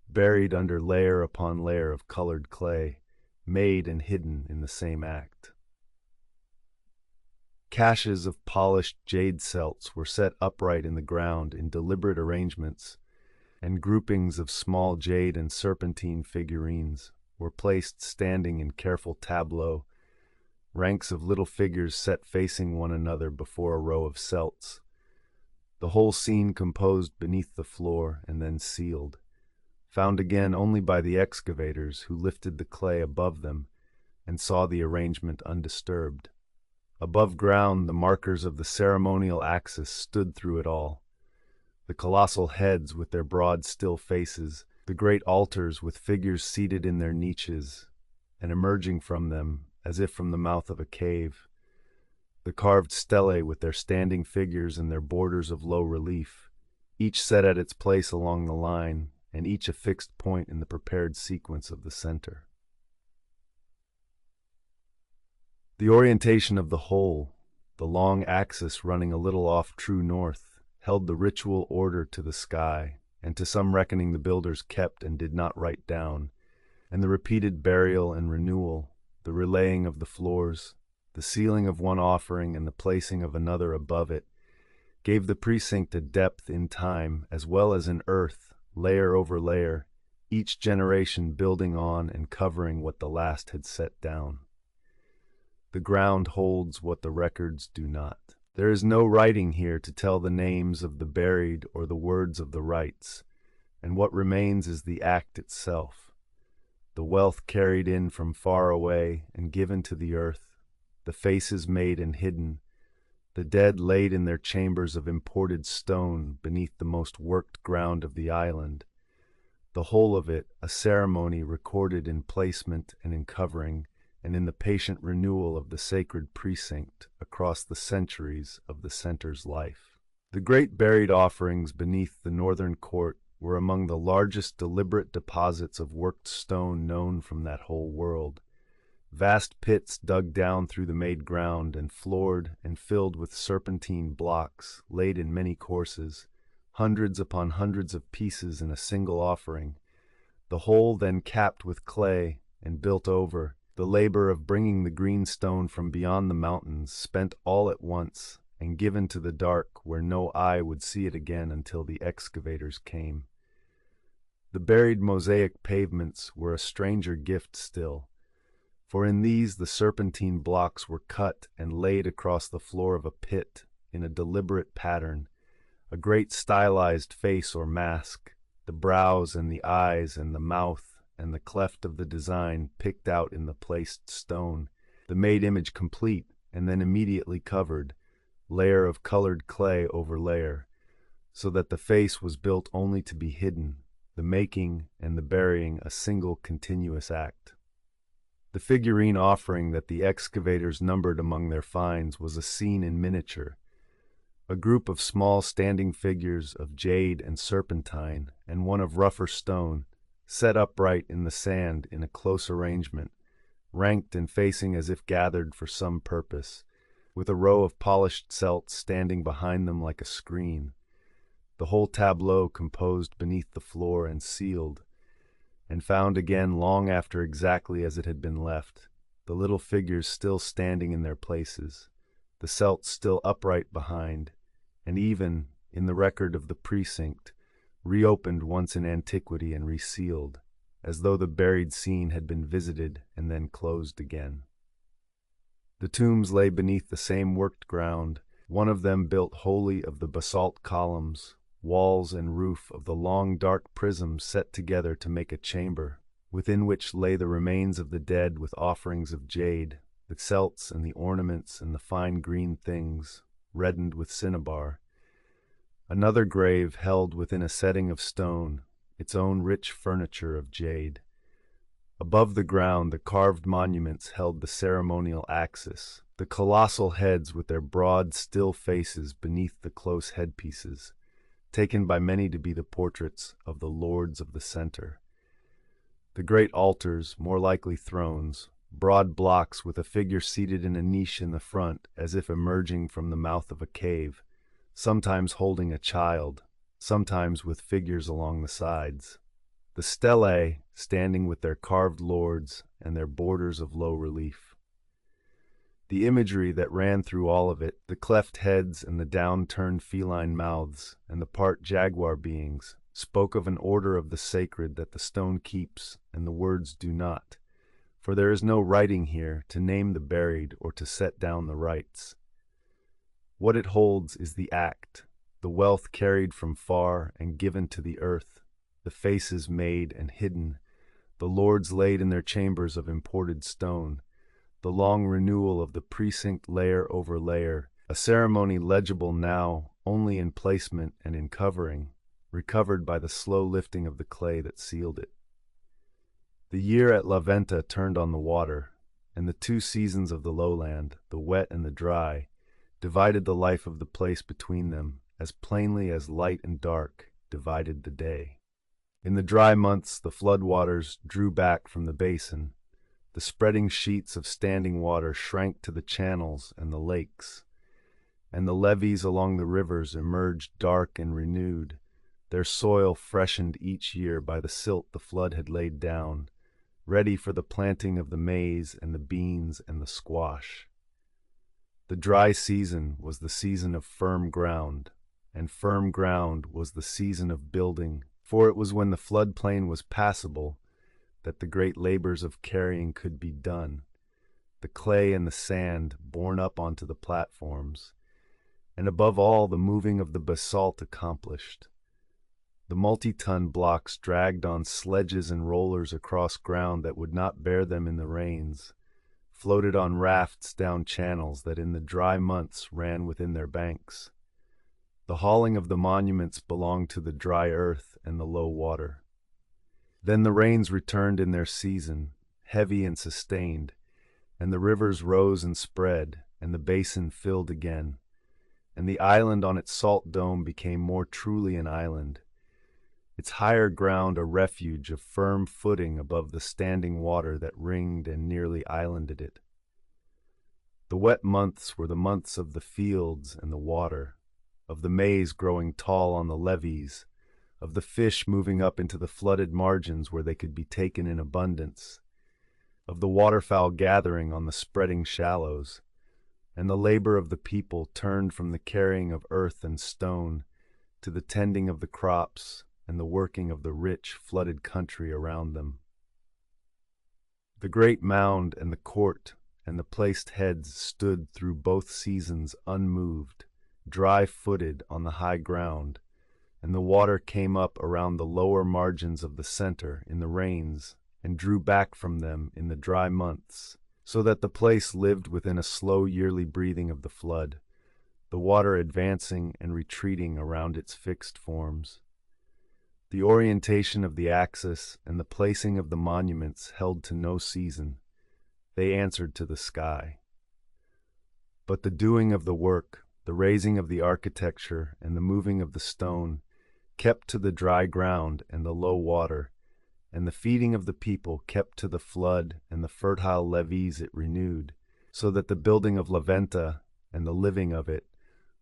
buried under layer upon layer of colored clay, made and hidden in the same act. Caches of polished jade celts were set upright in the ground in deliberate arrangements, and groupings of small jade and serpentine figurines were placed standing in careful tableau, ranks of little figures set facing one another before a row of celts. The whole scene composed beneath the floor and then sealed, found again only by the excavators who lifted the clay above them and saw the arrangement undisturbed. Above ground, the markers of the ceremonial axis stood through it all. The colossal heads with their broad, still faces, the great altars with figures seated in their niches and emerging from them as if from the mouth of a cave, the carved stelae with their standing figures and their borders of low relief, each set at its place along the line, and each a fixed point in the prepared sequence of the center. The orientation of the whole, the long axis running a little off true north, held the ritual order to the sky, and to some reckoning the builders kept and did not write down, and the repeated burial and renewal, the relaying of the floors, the sealing of one offering and the placing of another above it, gave the precinct a depth in time as well as in earth, layer over layer, each generation building on and covering what the last had set down. The ground holds what the records do not. There is no writing here to tell the names of the buried or the words of the rites, and what remains is the act itself, the wealth carried in from far away and given to the earth, the faces made and hidden, the dead laid in their chambers of imported stone beneath the most worked ground of the island, the whole of it a ceremony recorded in placement and in covering, and in the patient renewal of the sacred precinct across the centuries of the center's life. The great buried offerings beneath the northern court were among the largest deliberate deposits of worked stone known from that whole world. Vast pits dug down through the made ground and floored and filled with serpentine blocks laid in many courses, hundreds upon hundreds of pieces in a single offering, the whole then capped with clay and built over, the labor of bringing the green stone from beyond the mountains spent all at once and given to the dark where no eye would see it again until the excavators came. The buried mosaic pavements were a stranger gift still, for in these the serpentine blocks were cut and laid across the floor of a pit in a deliberate pattern, a great stylized face or mask, the brows and the eyes and the mouth and the cleft of the design picked out in the placed stone, the made image complete and then immediately covered, layer of colored clay over layer, so that the face was built only to be hidden, the making and the burying a single continuous act. The figurine offering that the excavators numbered among their finds was a scene in miniature, a group of small standing figures of jade and serpentine and one of rougher stone, set upright in the sand in a close arrangement, ranked and facing as if gathered for some purpose, with a row of polished celts standing behind them like a screen, the whole tableau composed beneath the floor and sealed, and found again long after exactly as it had been left, the little figures still standing in their places, the celts still upright behind, and even, in the record of the precinct, reopened once in antiquity and resealed, as though the buried scene had been visited and then closed again. The tombs lay beneath the same worked ground, one of them built wholly of the basalt columns, walls and roof of the long dark prisms set together to make a chamber, within which lay the remains of the dead with offerings of jade, the celts and the ornaments and the fine green things, reddened with cinnabar. Another grave held within a setting of stone, its own rich furniture of jade. Above the ground the carved monuments held the ceremonial axis, the colossal heads with their broad, still faces beneath the close headpieces, taken by many to be the portraits of the lords of the center. The great altars, more likely thrones, broad blocks with a figure seated in a niche in the front as if emerging from the mouth of a cave, sometimes holding a child, sometimes with figures along the sides. The stelae standing with their carved lords and their borders of low relief. The imagery that ran through all of it, the cleft heads and the down-turned feline mouths, and the part jaguar beings, spoke of an order of the sacred that the stone keeps and the words do not. For there is no writing here to name the buried or to set down the rites. What it holds is the act, the wealth carried from far and given to the earth, the faces made and hidden, the lords laid in their chambers of imported stone, the long renewal of the precinct layer over layer, a ceremony legible now only in placement and in covering, recovered by the slow lifting of the clay that sealed it. The year at La Venta turned on the water, and the two seasons of the lowland, the wet and the dry, divided the life of the place between them as plainly as light and dark divided the day. In the dry months the flood waters drew back from the basin. The spreading sheets of standing water shrank to the channels and the lakes, and the levees along the rivers emerged dark and renewed, their soil freshened each year by the silt the flood had laid down, ready for the planting of the maize and the beans and the squash. The dry season was the season of firm ground, and firm ground was the season of building, for it was when the floodplain was passable that the great labors of carrying could be done, the clay and the sand borne up onto the platforms, and above all the moving of the basalt accomplished. The multi-ton blocks dragged on sledges and rollers across ground that would not bear them in the rains, floated on rafts down channels that in the dry months ran within their banks. The hauling of the monuments belonged to the dry earth and the low water. Then the rains returned in their season, heavy and sustained, and the rivers rose and spread, and the basin filled again, and the island on its salt dome became more truly an island, its higher ground a refuge of firm footing above the standing water that ringed and nearly islanded it. The wet months were the months of the fields and the water, of the maize growing tall on the levees, of the fish moving up into the flooded margins where they could be taken in abundance, of the waterfowl gathering on the spreading shallows, and the labor of the people turned from the carrying of earth and stone to the tending of the crops and the working of the rich, flooded country around them. The great mound and the court and the placed heads stood through both seasons unmoved, dry-footed on the high ground, and the water came up around the lower margins of the center in the rains and drew back from them in the dry months, so that the place lived within a slow yearly breathing of the flood, the water advancing and retreating around its fixed forms. The orientation of the axis and the placing of the monuments held to no season. They answered to the sky. But the doing of the work, the raising of the architecture, and the moving of the stone kept to the dry ground and the low water, and the feeding of the people kept to the flood and the fertile levees it renewed, so that the building of La Venta and the living of it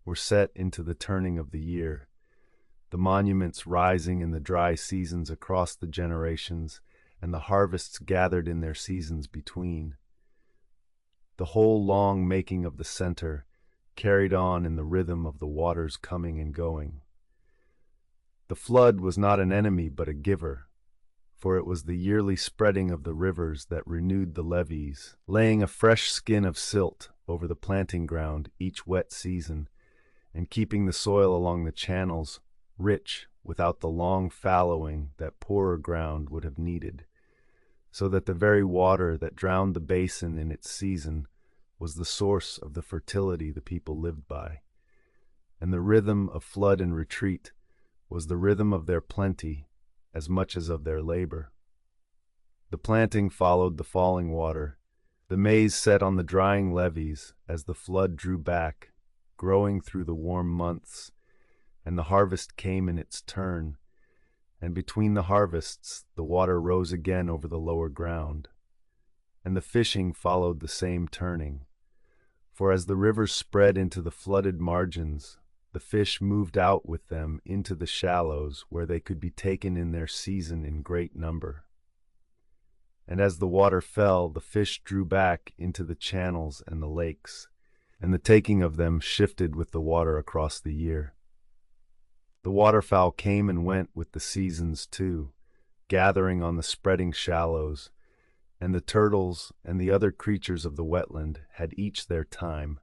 were set into the turning of the year, the monuments rising in the dry seasons across the generations, and the harvests gathered in their seasons between. The whole long making of the center carried on in the rhythm of the waters coming and going. The flood was not an enemy but a giver, for it was the yearly spreading of the rivers that renewed the levees, laying a fresh skin of silt over the planting ground each wet season, and keeping the soil along the channels rich without the long fallowing that poorer ground would have needed, so that the very water that drowned the basin in its season was the source of the fertility the people lived by, and the rhythm of flood and retreat was the rhythm of their plenty as much as of their labor. The planting followed the falling water, the maize set on the drying levees as the flood drew back, growing through the warm months, and the harvest came in its turn, and between the harvests the water rose again over the lower ground, and the fishing followed the same turning, for as the rivers spread into the flooded margins, the fish moved out with them into the shallows where they could be taken in their season in great number. and as the water fell, the fish drew back into the channels and the lakes, and the taking of them shifted with the water across the year. The waterfowl came and went with the seasons too, gathering on the spreading shallows, and the turtles and the other creatures of the wetland had each their time,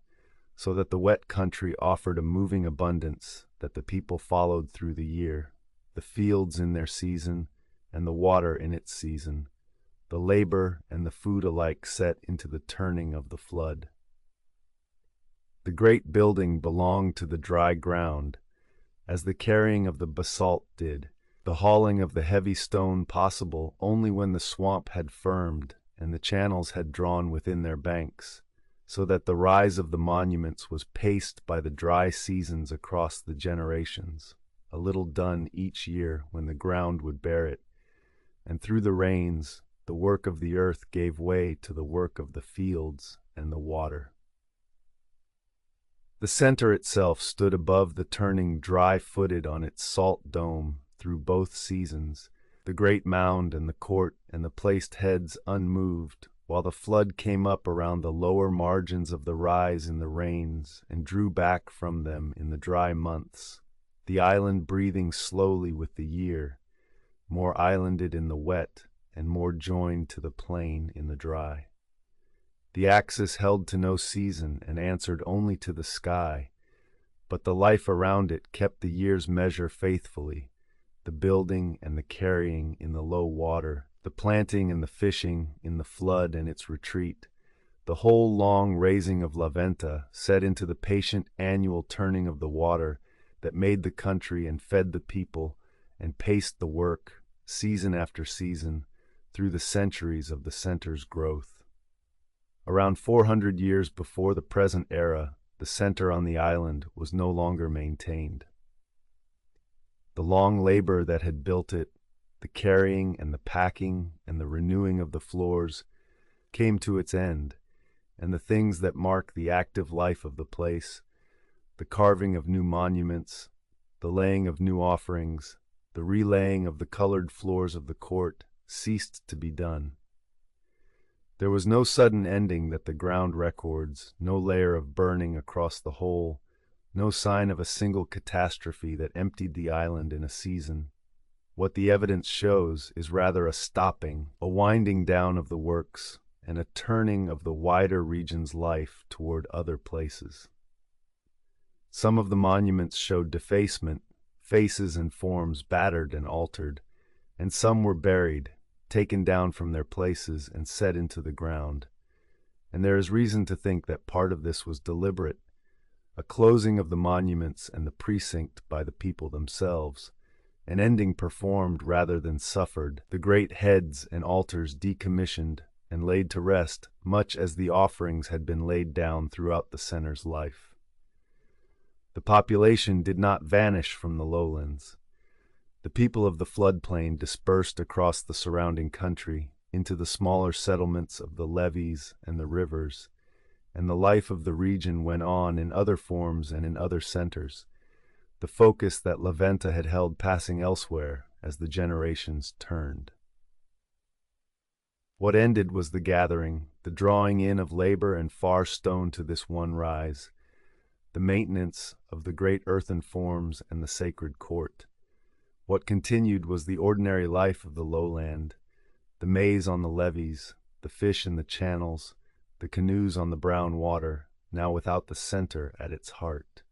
so that the wet country offered a moving abundance that the people followed through the year, the fields in their season, and the water in its season, the labor and the food alike set into the turning of the flood. The great building belonged to the dry ground, as the carrying of the basalt did, the hauling of the heavy stone possible only when the swamp had firmed and the channels had drawn within their banks, so that the rise of the monuments was paced by the dry seasons across the generations, a little done each year when the ground would bear it, and through the rains the work of the earth gave way to the work of the fields and the water. The center itself stood above the turning dry-footed on its salt dome through both seasons, the great mound and the court and the placed heads unmoved, while the flood came up around the lower margins of the rise in the rains and drew back from them in the dry months, the island breathing slowly with the year, more islanded in the wet and more joined to the plain in the dry. The axis held to no season and answered only to the sky, but the life around it kept the year's measure faithfully, the building and the carrying in the low water, the planting and the fishing in the flood and its retreat, the whole long raising of Venta set into the patient annual turning of the water that made the country and fed the people and paced the work, season after season, through the centuries of the center's growth. Around 400 years before the present era, the center on the island was no longer maintained. The long labor that had built it, the carrying and the packing and the renewing of the floors, came to its end, and the things that mark the active life of the place, the carving of new monuments, the laying of new offerings, the relaying of the colored floors of the court, ceased to be done. There was no sudden ending that the ground records, no layer of burning across the whole, no sign of a single catastrophe that emptied the island in a season. What the evidence shows is rather a stopping, a winding down of the works, and a turning of the wider region's life toward other places. Some of the monuments showed defacement, faces and forms battered and altered, and some were buried, taken down from their places and set into the ground. And there is reason to think that part of this was deliberate, a closing of the monuments and the precinct by the people themselves, an ending performed rather than suffered, the great heads and altars decommissioned and laid to rest, much as the offerings had been laid down throughout the center's life. The population did not vanish from the lowlands. The people of the floodplain dispersed across the surrounding country into the smaller settlements of the levees and the rivers, and the life of the region went on in other forms and in other centers, the focus that Venta had held passing elsewhere as the generations turned. What ended was the gathering, the drawing in of labor and far stone to this one rise, the maintenance of the great earthen forms and the sacred court. What continued was the ordinary life of the lowland, the maize on the levees, the fish in the channels, the canoes on the brown water, now without the center at its heart.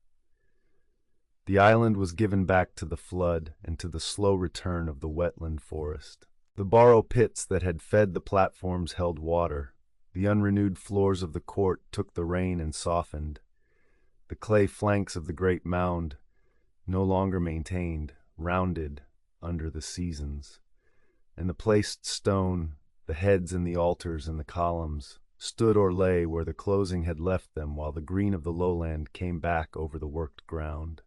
The island was given back to the flood and to the slow return of the wetland forest. The borrow pits that had fed the platforms held water. The unrenewed floors of the court took the rain and softened. The clay flanks of the great mound, no longer maintained, rounded under the seasons, and the placed stone, the heads and the altars and the columns, stood or lay where the closing had left them while the green of the lowland came back over the worked ground.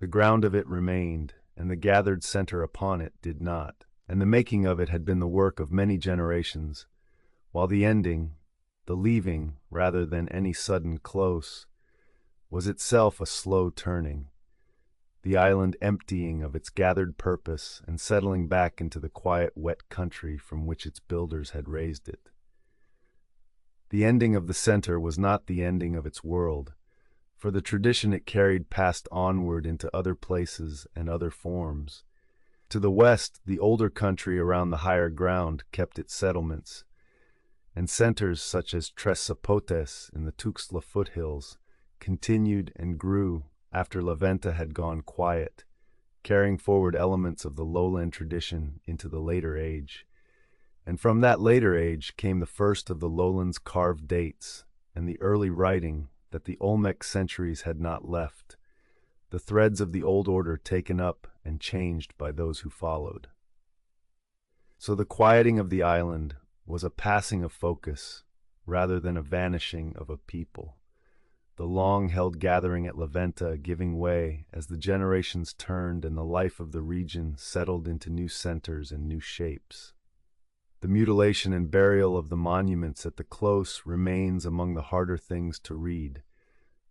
The ground of it remained, and the gathered center upon it did not, and the making of it had been the work of many generations, while the ending, the leaving rather than any sudden close, was itself a slow turning. the island emptying of its gathered purpose and settling back into the quiet, wet country from which its builders had raised it. The ending of the center was not the ending of its world, for the tradition it carried passed onward into other places and other forms. To the west, the older country around the higher ground kept its settlements, and centers such as Tres Zapotes in the Tuxtla foothills continued and grew after La Venta had gone quiet, carrying forward elements of the lowland tradition into the later age. And from that later age came the first of the lowlands' carved dates and the early writing that the Olmec centuries had not left, the threads of the old order taken up and changed by those who followed. So the quieting of the island was a passing of focus rather than a vanishing of a people, the long-held gathering at La Venta giving way as the generations turned and the life of the region settled into new centers and new shapes. The mutilation and burial of the monuments at the close remains among the harder things to read,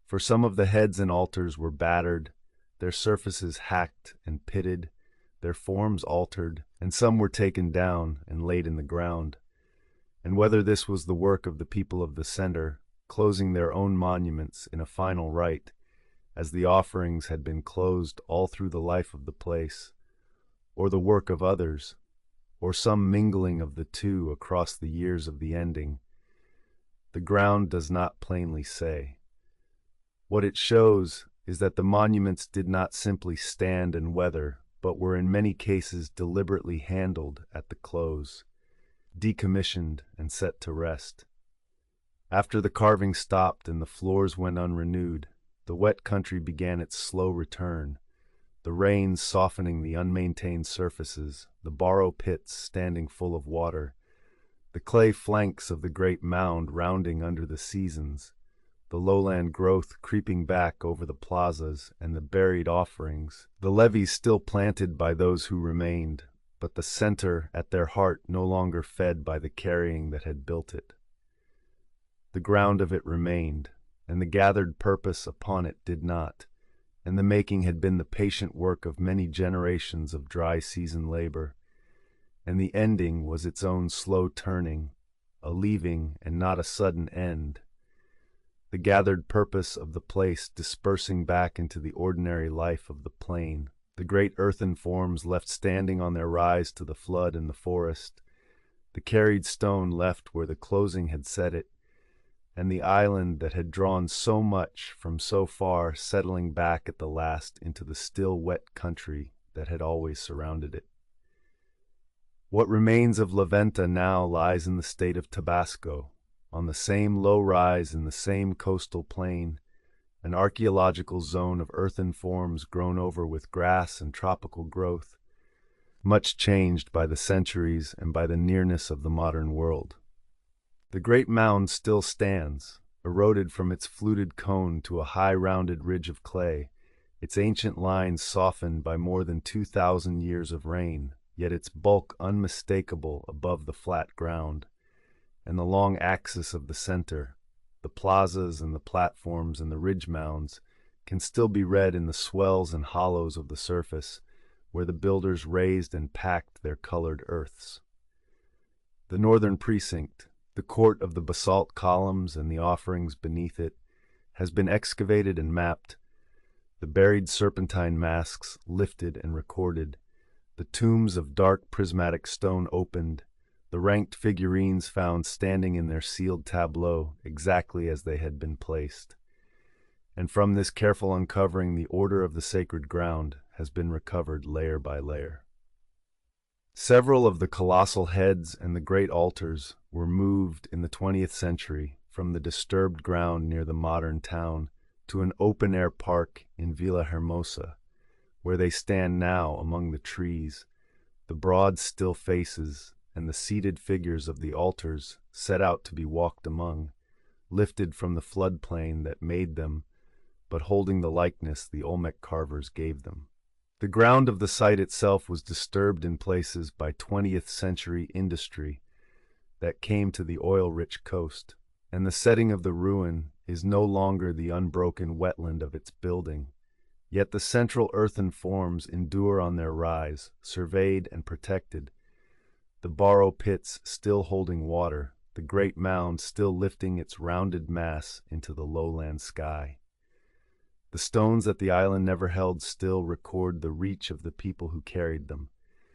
for some of the heads and altars were battered, their surfaces hacked and pitted, their forms altered, and some were taken down and laid in the ground. And whether this was the work of the people of the center, closing their own monuments in a final rite, as the offerings had been closed all through the life of the place, or the work of others, or some mingling of the two across the years of the ending, the ground does not plainly say. What it shows is that the monuments did not simply stand and weather, but were in many cases deliberately handled at the close, decommissioned and set to rest. After the carving stopped and the floors went unrenewed, the wet country began its slow return, the rains softening the unmaintained surfaces, the borrow pits standing full of water, the clay flanks of the great mound rounding under the seasons, the lowland growth creeping back over the plazas and the buried offerings, the levees still planted by those who remained, but the center at their heart no longer fed by the carrying that had built it. The ground of it remained, and the gathered purpose upon it did not, and the making had been the patient work of many generations of dry season labor, and the ending was its own slow turning, a leaving and not a sudden end. The gathered purpose of the place dispersing back into the ordinary life of the plain, the great earthen forms left standing on their rise to the flood and the forest, the carried stone left where the closing had set it, and the island that had drawn so much from so far settling back at the last into the still wet country that had always surrounded it. What remains of La Venta now lies in the state of Tabasco, on the same low rise in the same coastal plain, an archaeological zone of earthen forms grown over with grass and tropical growth, much changed by the centuries and by the nearness of the modern world. The great mound still stands, eroded from its fluted cone to a high rounded ridge of clay, its ancient lines softened by more than 2,000 years of rain, yet its bulk unmistakable above the flat ground, and the long axis of the center, the plazas and the platforms and the ridge mounds, can still be read in the swells and hollows of the surface, where the builders raised and packed their colored earths. The northern precinct, the court of the basalt columns and the offerings beneath it, has been excavated and mapped, the buried serpentine masks lifted and recorded, the tombs of dark prismatic stone opened, the ranked figurines found standing in their sealed tableau exactly as they had been placed. And from this careful uncovering the order of the sacred ground has been recovered layer by layer. Several of the colossal heads and the great altars were moved in the 20th century from the disturbed ground near the modern town to an open-air park in Villahermosa, where they stand now among the trees, the broad still faces and the seated figures of the altars set out to be walked among, lifted from the floodplain that made them, but holding the likeness the Olmec carvers gave them. The ground of the site itself was disturbed in places by 20th century industry that came to the oil-rich coast, and the setting of the ruin is no longer the unbroken wetland of its building. Yet the central earthen forms endure on their rise, surveyed and protected, the borrow pits still holding water, the great mound still lifting its rounded mass into the lowland sky. The stones that the island never held still record the reach of the people who carried them.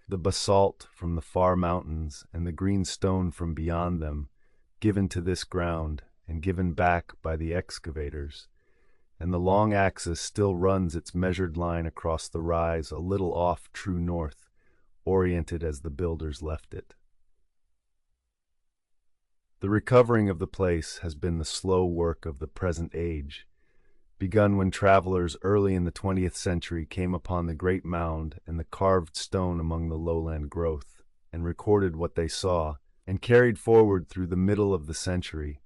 The basalt from the far mountains and the green stone from beyond them, given to this ground and given back by the excavators. And the long axis still runs its measured line across the rise a little off true north, oriented as the builders left it. The recovering of the place has been the slow work of the present age, begun when travelers early in the 20th century came upon the great mound and the carved stone among the lowland growth, and recorded what they saw, and carried forward through the middle of the century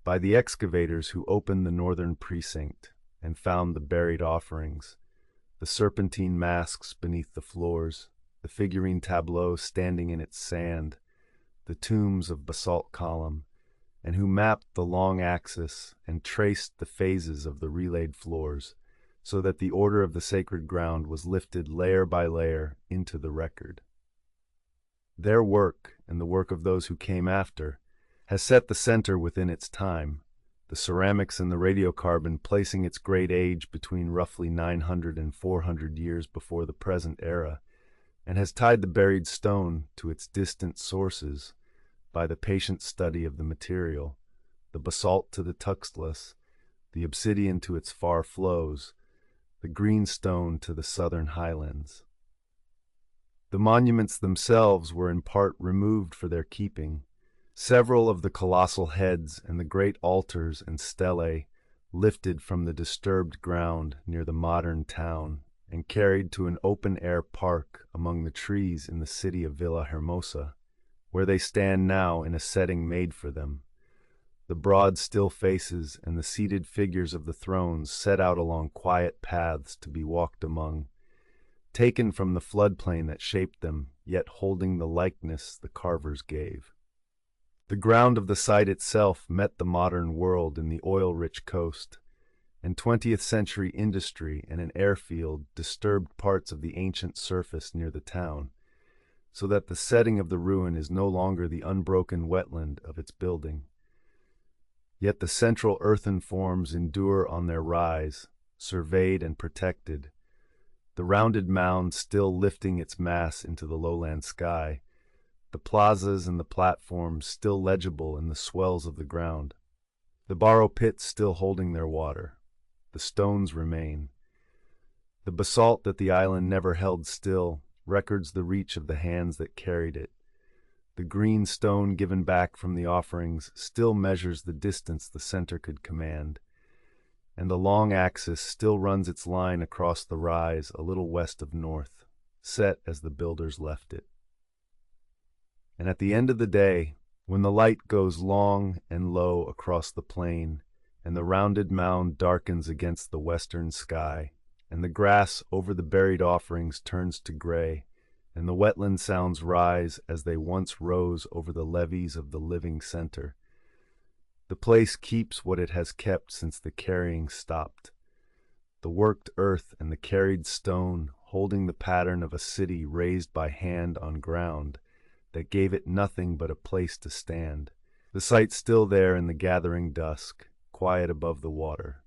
by the excavators who opened the northern precinct and found the buried offerings, the serpentine masks beneath the floors, the figurine tableau standing in its sand, the tombs of basalt column, and who mapped the long axis and traced the phases of the relayed floors, so that the order of the sacred ground was lifted layer by layer into the record. Their work, and the work of those who came after, has set the center within its time, the ceramics and the radiocarbon placing its great age between roughly 900 and 400 years before the present era, and has tied the buried stone to its distant sources by the patient study of the material, the basalt to the tuxtlas, the obsidian to its far flows, the green stone to the southern highlands. The monuments themselves were in part removed for their keeping. Several of the colossal heads and the great altars and stelae lifted from the disturbed ground near the modern town and carried to an open-air park among the trees in the city of Villahermosa, where they stand now in a setting made for them. The broad still faces and the seated figures of the thrones set out along quiet paths to be walked among, taken from the floodplain that shaped them, yet holding the likeness the carvers gave. The ground of the site itself met the modern world in the oil-rich coast, and 20th century industry and an airfield disturbed parts of the ancient surface near the town, so that the setting of the ruin is no longer the unbroken wetland of its building. Yet the central earthen forms endure on their rise, surveyed and protected, the rounded mound still lifting its mass into the lowland sky, the plazas and the platforms still legible in the swells of the ground, the borrow pits still holding their water. The stones remain. The basalt that the island never held still records the reach of the hands that carried it. The green stone given back from the offerings still measures the distance the center could command, and the long axis still runs its line across the rise a little west of north, set as the builders left it. And at the end of the day, when the light goes long and low across the plain, and the rounded mound darkens against the western sky, and the grass over the buried offerings turns to gray, and the wetland sounds rise as they once rose over the levees of the living center, the place keeps what it has kept since the carrying stopped, the worked earth and the carried stone holding the pattern of a city raised by hand on ground that gave it nothing but a place to stand, the site still there in the gathering dusk, quiet above the water,